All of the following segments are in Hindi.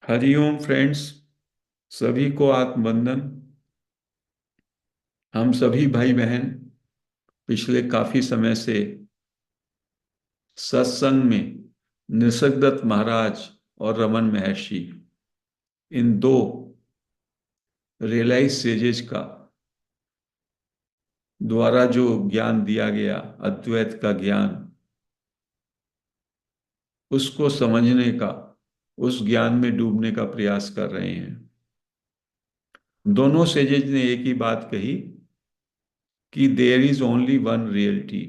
हरिओम फ्रेंड्स। सभी को आत्मवंदन। हम सभी भाई बहन पिछले काफी समय से सत्संग में निसर्गदत्त महाराज और रमन महर्षि, इन दो रियलाइज सेजेस का द्वारा जो ज्ञान दिया गया, अद्वैत का ज्ञान, उसको समझने का, उस ज्ञान में डूबने का प्रयास कर रहे हैं। दोनों सेजेस ने एक ही बात कही कि there is only one reality.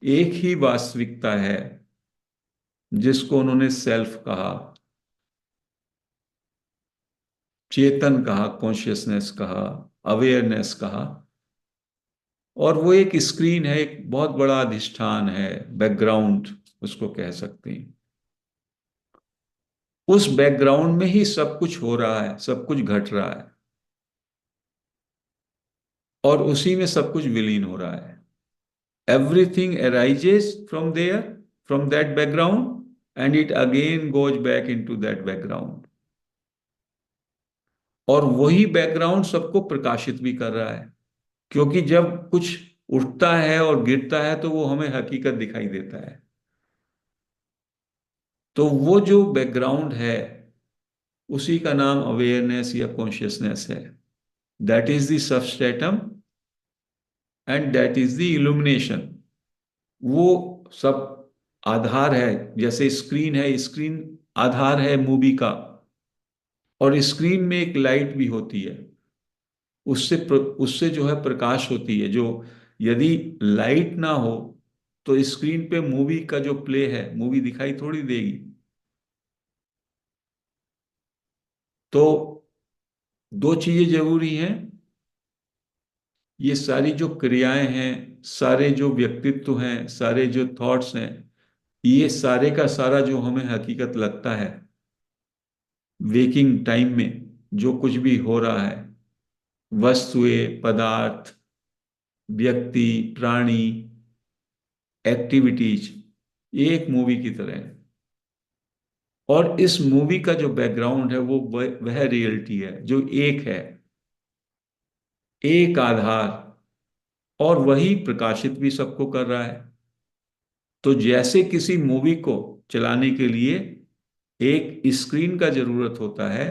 एक ही वास्तविकता है जिसको उन्होंने सेल्फ कहा, चेतन कहा, कॉन्शियसनेस कहा, अवेयरनेस कहा। और वो एक स्क्रीन है, एक बहुत बड़ा अधिष्ठान है, बैकग्राउंड उसको कह सकते हैं। उस बैकग्राउंड में ही सब कुछ हो रहा है, सब कुछ घट रहा है, और उसी में सब कुछ विलीन हो रहा है। Everything arises from there, from that background, and it again goes back into that background. और वही बैकग्राउंड सबको प्रकाशित भी कर रहा है, क्योंकि जब कुछ उठता है और गिरता है तो वो हमें हकीकत दिखाई देता है। तो वो जो बैकग्राउंड है, उसी का नाम अवेयरनेस या कॉन्शियसनेस है। That is the substratum and that is the illumination. वो सब आधार है। जैसे स्क्रीन है, स्क्रीन आधार है मूवी का, और स्क्रीन में एक लाइट भी होती है। उससे जो है प्रकाश होती है। जो यदि लाइट ना हो तो स्क्रीन पे मूवी का जो प्ले है, मूवी दिखाई थोड़ी देगी। तो दो चीजें जरूरी हैं। ये सारी जो क्रियाएं हैं, सारे जो व्यक्तित्व हैं, सारे जो थॉट्स हैं, ये सारे का सारा जो हमें हकीकत लगता है वेकिंग टाइम में, जो कुछ भी हो रहा है, वस्तुएं, पदार्थ, व्यक्ति, प्राणी, एक्टिविटीज, ये एक मूवी की तरह है। और इस मूवी का जो बैकग्राउंड है वो वह रियलिटी है, जो एक है, एक आधार, और वही प्रकाशित भी सबको कर रहा है। तो जैसे किसी मूवी को चलाने के लिए एक स्क्रीन का जरूरत होता है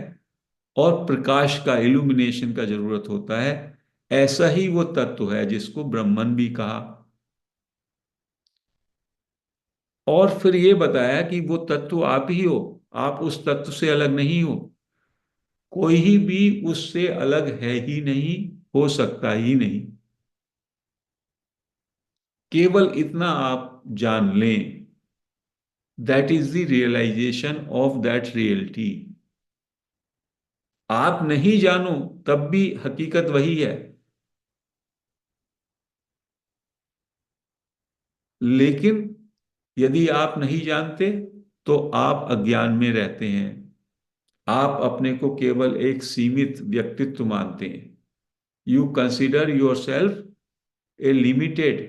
और प्रकाश का, इल्यूमिनेशन का जरूरत होता है, ऐसा ही वो तत्व है जिसको ब्रह्मन भी कहा। और फिर ये बताया कि वो तत्व आप ही हो, आप उस तत्व से अलग नहीं हो। कोई भी उससे अलग है ही नहीं, हो सकता ही नहीं। केवल इतना आप जान लें, that is the realisation of that reality. आप नहीं जानो तब भी हकीकत वही है। लेकिन यदि आप नहीं जानते तो आप अज्ञान में रहते हैं। आप अपने को केवल एक सीमित व्यक्तित्व मानते हैं। You consider your self A limited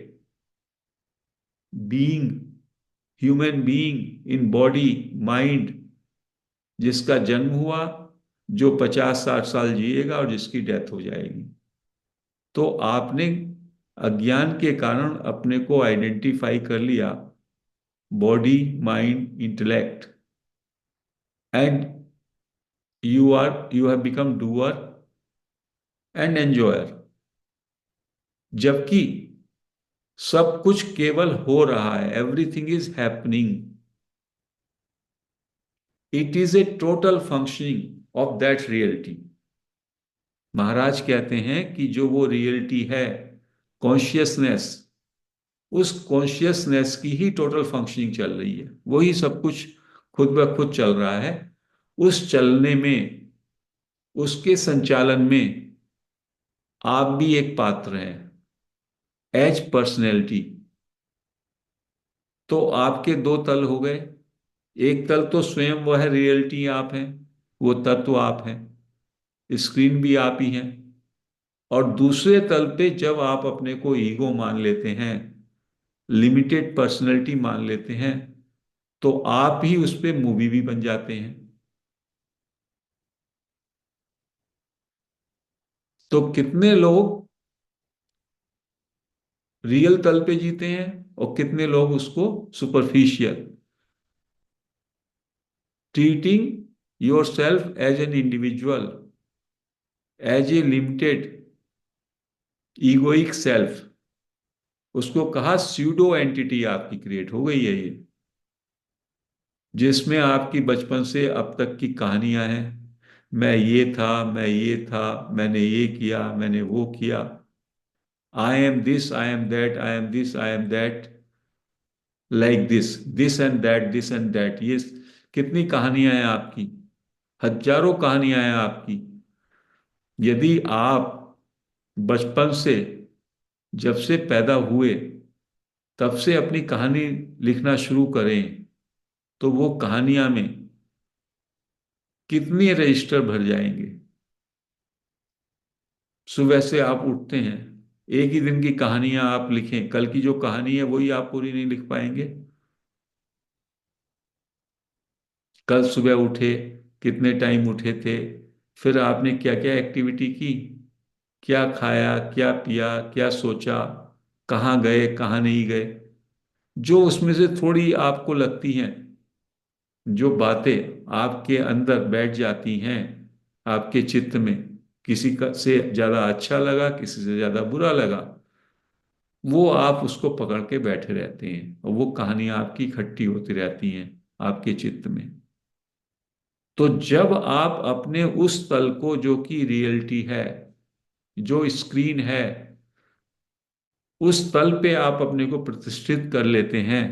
being, human being in body mind, जिसका जन्म हुआ, जो 50-60 साल जिएगा और जिसकी डेथ हो जाएगी। तो आपने अज्ञान के कारण अपने को आइडेंटिफाई कर लिया, body, mind, intellect, and you have become doer and enjoyer. जबकि सब कुछ केवल हो रहा है, everything is happening. It is a total functioning of that reality. महाराज कहते हैं कि जो वो रियलिटी है, कॉन्शियसनेस, उस कॉन्शियसनेस की ही टोटल फंक्शनिंग चल रही है। वही सब कुछ खुद ब खुद चल रहा है। उस चलने में, उसके संचालन में आप भी एक पात्र हैं, एज पर्सनैलिटी। तो आपके दो तल हो गए। एक तल तो स्वयं वह रियलिटी आप हैं, वो तत्व आप हैं, स्क्रीन भी आप ही हैं। और दूसरे तल पे जब आप अपने को ईगो मान लेते हैं, लिमिटेड पर्सनैलिटी मान लेते हैं, तो आप ही उस पे मूवी भी बन जाते हैं। तो कितने लोग रियल तल पे जीते हैं और कितने लोग उसको superficial, treating yourself as an individual, as a limited egoic self, उसको कहा स्यूडो एंटिटी आपकी क्रिएट हो गई है ये, जिसमें आपकी बचपन से अब तक की कहानियां हैं। मैं ये था, मैं ये था, मैंने ये किया, मैंने वो किया, I am this, I am that, I am this, I am that, like this and that, ये कितनी कहानियां हैं आपकी, हजारों कहानियां हैं आपकी। यदि आप बचपन से, जब से पैदा हुए तब से अपनी कहानी लिखना शुरू करें, तो वो कहानियां में कितने रजिस्टर भर जाएंगे। सुबह से आप उठते हैं, एक ही दिन की कहानियां आप लिखें, कल की जो कहानी है वही आप पूरी नहीं लिख पाएंगे। कल सुबह उठे, कितने टाइम उठे थे, फिर आपने क्या क्या एक्टिविटी की, क्या खाया, क्या पिया, क्या सोचा, कहाँ गए, कहाँ नहीं गए, जो उसमें से थोड़ी आपको लगती हैं, जो बातें आपके अंदर बैठ जाती हैं आपके चित्त में, किसी का से ज्यादा अच्छा लगा, किसी से ज्यादा बुरा लगा, वो आप उसको पकड़ के बैठे रहते हैं और वो कहानियां आपकी इकट्ठी होती रहती हैं आपके चित्त में। तो जब आप अपने उस तल को, जो कि रियलिटी है, जो स्क्रीन है, उस तल पे आप अपने को प्रतिष्ठित कर लेते हैं,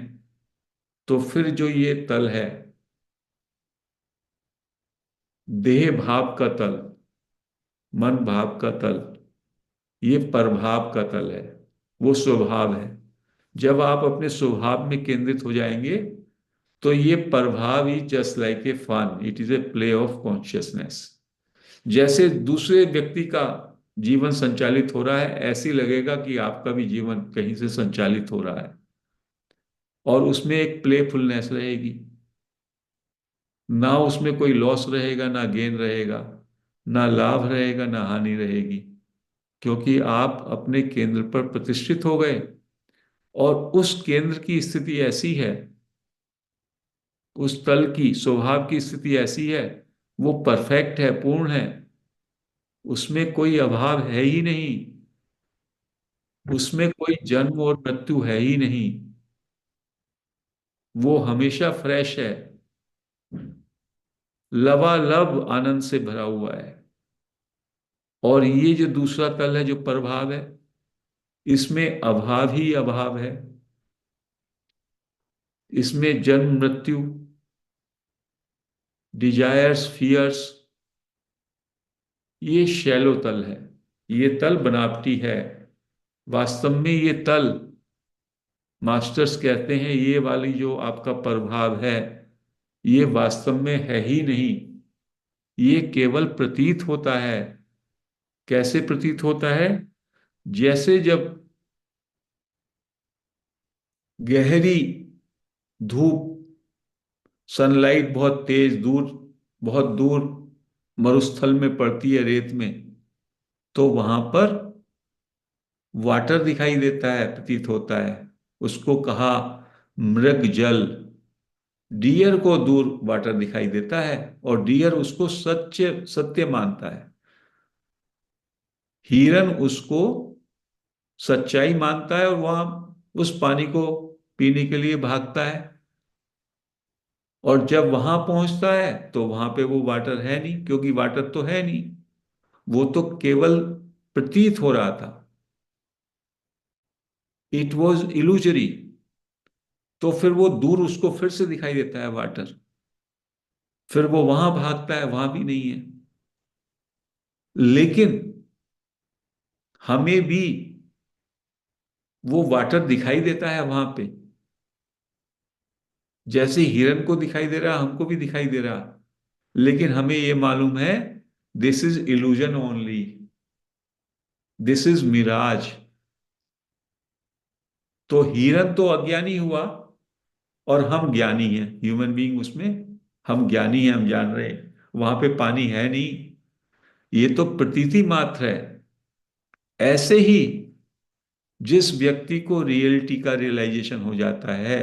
तो फिर जो ये तल है, देह भाव का तल, मन भाव का तल, ये परभाव का तल है, वो स्वभाव है। जब आप अपने स्वभाव में केंद्रित हो जाएंगे, तो ये प्रभाव ही just like a fun, it is a play of consciousness. जैसे दूसरे व्यक्ति का जीवन संचालित हो रहा है, ऐसे ही लगेगा कि आपका भी जीवन कहीं से संचालित हो रहा है, और उसमें एक प्लेफुलनेस रहेगी, ना उसमें कोई लॉस रहेगा, ना गेन रहेगा, ना लाभ रहेगा, ना हानि रहेगी, क्योंकि आप अपने केंद्र पर प्रतिष्ठित हो गए। और उस केंद्र की स्थिति ऐसी है, उस तल की स्वभाव की स्थिति ऐसी है, वो परफेक्ट है, पूर्ण है, उसमें कोई अभाव है ही नहीं, उसमें कोई जन्म और मृत्यु है ही नहीं, वो हमेशा फ्रेश है, लबालब आनंद से भरा हुआ है। और ये जो दूसरा तल है, जो प्रभाव है, इसमें अभाव ही अभाव है, इसमें जन्म मृत्यु, डिजायर्स, फियर्स, ये शैलो तल है, ये तल बनावटी है। वास्तव में ये तल, मास्टर्स कहते हैं, ये वाली जो आपका प्रभाव है, ये वास्तव में है ही नहीं, ये केवल प्रतीत होता है। कैसे प्रतीत होता है? जैसे जब गहरी धूप, सनलाइट बहुत तेज दूर, बहुत दूर मरुस्थल में पड़ती है, रेत में, तो वहां पर वाटर दिखाई देता है, प्रतीत होता है, उसको कहा मृग जल। डियर को दूर वाटर दिखाई देता है, और डियर उसको सत्य सत्य मानता है, हिरन उसको सच्चाई मानता है, और वहां उस पानी को पीने के लिए भागता है। और जब वहां पहुंचता है तो वहां पे वो वाटर है नहीं, क्योंकि वाटर तो है नहीं, वो तो केवल प्रतीत हो रहा था, इट वॉज इल्यूजरी। तो फिर वो दूर उसको फिर से दिखाई देता है वाटर, फिर वो वहां भागता है, वहां भी नहीं है। लेकिन हमें भी वो वाटर दिखाई देता है वहां पे, जैसे हिरन को दिखाई दे रहा, हमको भी दिखाई दे रहा, लेकिन हमें ये मालूम है, this is illusion only, this is mirage. तो हिरन तो अज्ञानी हुआ, और हम ज्ञानी हैं, ह्यूमन बीइंग उसमें, हम ज्ञानी हैं, हम जान रहे हैं वहां पे पानी है नहीं, ये तो प्रतीति मात्र है। ऐसे ही जिस व्यक्ति को रियलिटी का रियलाइजेशन हो जाता है,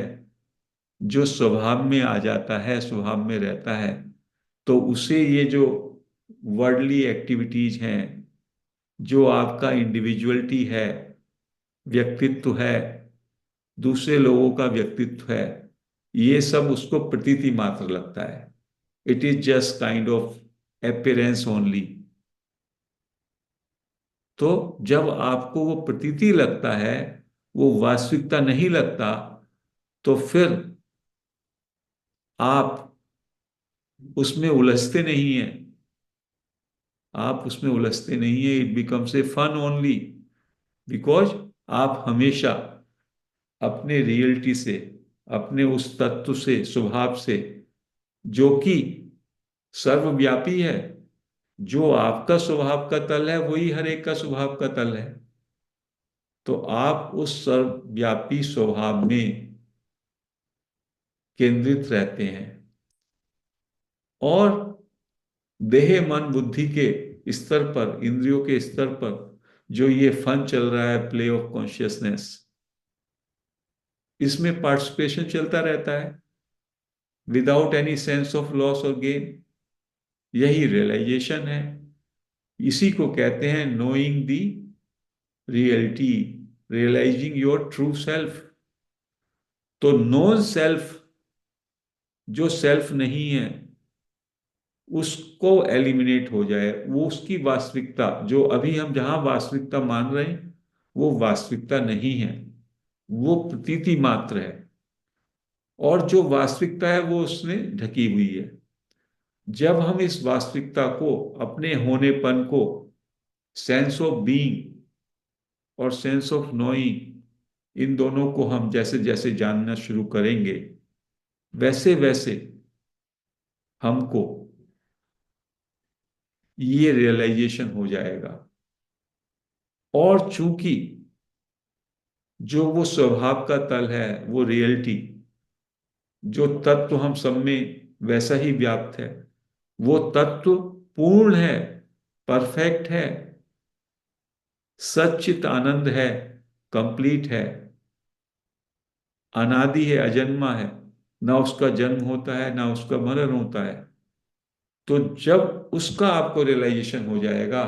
जो स्वभाव में आ जाता है, स्वभाव में रहता है, तो उसे ये जो वर्ल्डली एक्टिविटीज हैं, जो आपका इंडिविजुअलिटी है, व्यक्तित्व है, दूसरे लोगों का व्यक्तित्व है, ये सब उसको प्रतीति मात्र लगता है। It is just kind of appearance only. तो जब आपको वो प्रतीति लगता है, वो वास्तविकता नहीं लगता, तो फिर आप उसमें उलझते नहीं हैं। आप उसमें उलझते नहीं है। It becomes a fun only, because आप हमेशा अपने रियलिटी से, अपने उस तत्व से, स्वभाव से, जो कि सर्वव्यापी है, जो आपका स्वभाव का तल है वही हर एक का स्वभाव का तल है, तो आप उस सर्वव्यापी स्वभाव में केंद्रित रहते हैं। और देह मन बुद्धि के स्तर पर, इंद्रियों के स्तर पर जो ये फन चल रहा है, प्ले ऑफ कॉन्शियसनेस, इसमें पार्टिसिपेशन चलता रहता है without any sense of loss और गेन। यही रियलाइजेशन है। इसी को कहते हैं knowing the reality, realising your true self. तो नॉन सेल्फ, जो सेल्फ नहीं है, उसको एलिमिनेट हो जाए, वो उसकी वास्तविकता, जो अभी हम जहां वास्तविकता मान रहे हैं, वो वास्तविकता नहीं है, वो प्रतीति मात्र है। और जो वास्तविकता है वो उसने ढकी हुई है। जब हम इस वास्तविकता को, अपने होनेपन को, सेंस ऑफ बीइंग और सेंस ऑफ नोइंग, इन दोनों को हम जैसे जैसे जानना शुरू करेंगे, वैसे वैसे हमको ये रियलाइजेशन हो जाएगा। और चूंकि जो वो स्वभाव का तल है, वो रियलिटी, जो तत्व हम सब में वैसा ही व्याप्त है, वो तत्व पूर्ण है, परफेक्ट है, सच्चित आनंद है, कंप्लीट है, अनादि है, अजन्मा है, ना उसका जन्म होता है ना उसका मरण होता है। तो जब उसका आपको रियलाइजेशन हो जाएगा,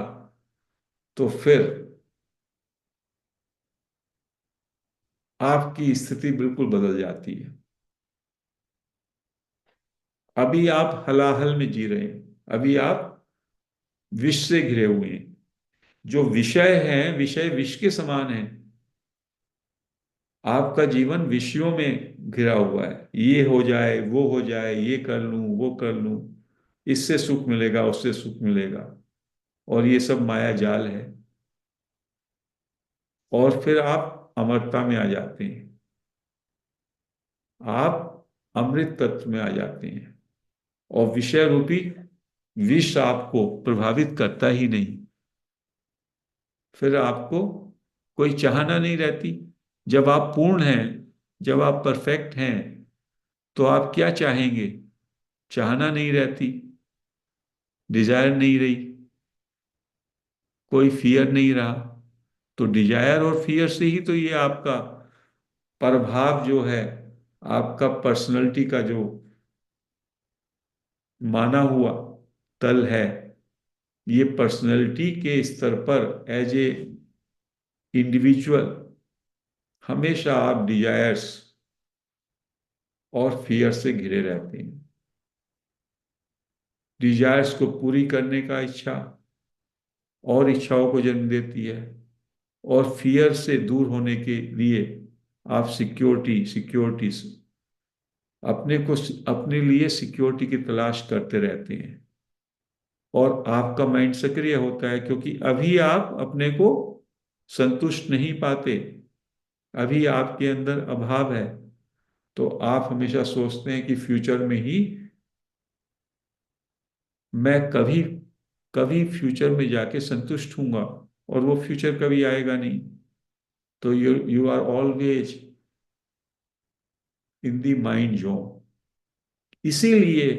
तो फिर आपकी स्थिति बिल्कुल बदल जाती है। अभी आप हलाहल में जी रहे हैं, अभी आप विष से घिरे हुए हैं। जो विषय है, विषय विष के समान है। आपका जीवन विषयों में घिरा हुआ है, ये हो जाए, वो हो जाए, ये कर लूं, वो कर लूं, इससे सुख मिलेगा, उससे सुख मिलेगा, और ये सब माया जाल है। और फिर आप अमरता में आ जाते हैं, आप अमृत तत्व में आ जाते हैं, और विषय रूपी विष आपको प्रभावित करता ही नहीं। फिर आपको कोई चाहना नहीं रहती। जब आप पूर्ण हैं, जब आप परफेक्ट हैं, तो आप क्या चाहेंगे? चाहना नहीं रहती, डिजायर नहीं रही, कोई फियर नहीं रहा। तो डिजायर और फियर से ही तो ये आपका प्रभाव जो है, आपका पर्सनैलिटी का जो माना हुआ तल है, ये पर्सनैलिटी के स्तर पर एज ए इंडिविजुअल हमेशा आप डिजायर्स और फियर से घिरे रहते हैं। डिजायर्स को पूरी करने का इच्छा और इच्छाओं को जन्म देती है, और फियर से दूर होने के लिए आप सिक्योरिटी, सिक्योरिटीज, अपने को, अपने लिए सिक्योरिटी की तलाश करते रहते हैं। और आपका माइंड सक्रिय होता है, क्योंकि अभी आप अपने को संतुष्ट नहीं पाते, अभी आपके अंदर अभाव है। तो आप हमेशा सोचते हैं कि फ्यूचर में ही, मैं कभी कभी फ्यूचर में जाके संतुष्ट हूंगा, और वो फ्यूचर कभी आएगा नहीं। तो you you are always in the mind zone. इसीलिए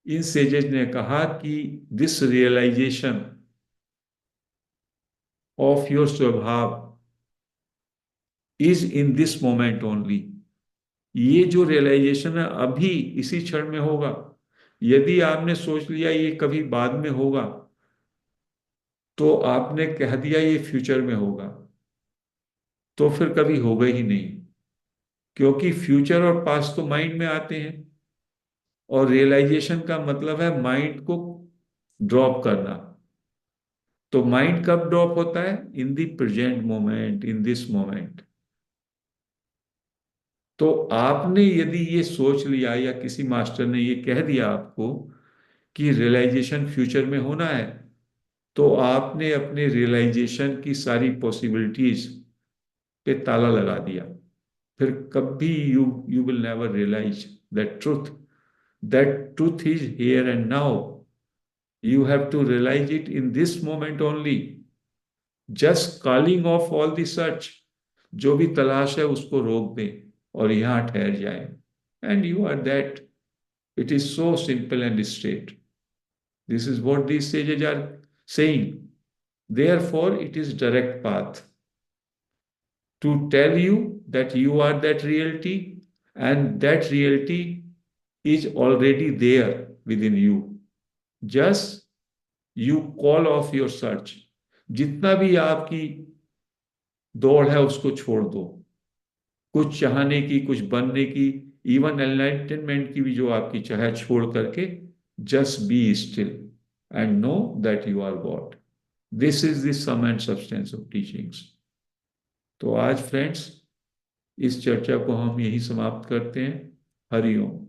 इन सेजेस ने कहा कि दिस रियलाइजेशन ऑफ योर स्वभाव is in this moment only. ये जो रियलाइजेशन है अभी इसी क्षण में होगा। यदि आपने सोच लिया ये कभी बाद में होगा, तो आपने कह दिया ये फ्यूचर में होगा, तो फिर कभी होगा ही नहीं। क्योंकि फ्यूचर और पास्ट तो माइंड में आते हैं, और रियलाइजेशन का मतलब है माइंड को ड्रॉप करना। तो माइंड कब ड्रॉप होता है? In the present moment, in this moment. तो आपने यदि ये सोच लिया, या किसी मास्टर ने ये कह दिया आपको कि रियलाइजेशन फ्यूचर में होना है, तो आपने अपने रियलाइजेशन की सारी पॉसिबिलिटीज पे ताला लगा दिया। फिर कभी you will never realise that truth. That truth is here and now. You have to realise it in this moment only. Just calling off all the search, जो भी तलाश है उसको रोक दें और यहां ठहर जाए, and you are that. It is so simple and straight. This is what these sages are saying. Therefore, it is direct path to tell you that you are that reality, and that reality is already there within you. Just you call off your search. जितना भी आपकी दौड़ है उसको छोड़ दो। कुछ चाहने की, कुछ बनने की, इवन एनलाइटनमेंट की भी जो आपकी चाह है, छोड़ करके just be still and know that you are God. This is the sum and substance of teachings. तो आज फ्रेंड्स, इस चर्चा को हम यही समाप्त करते हैं। हरि ओम।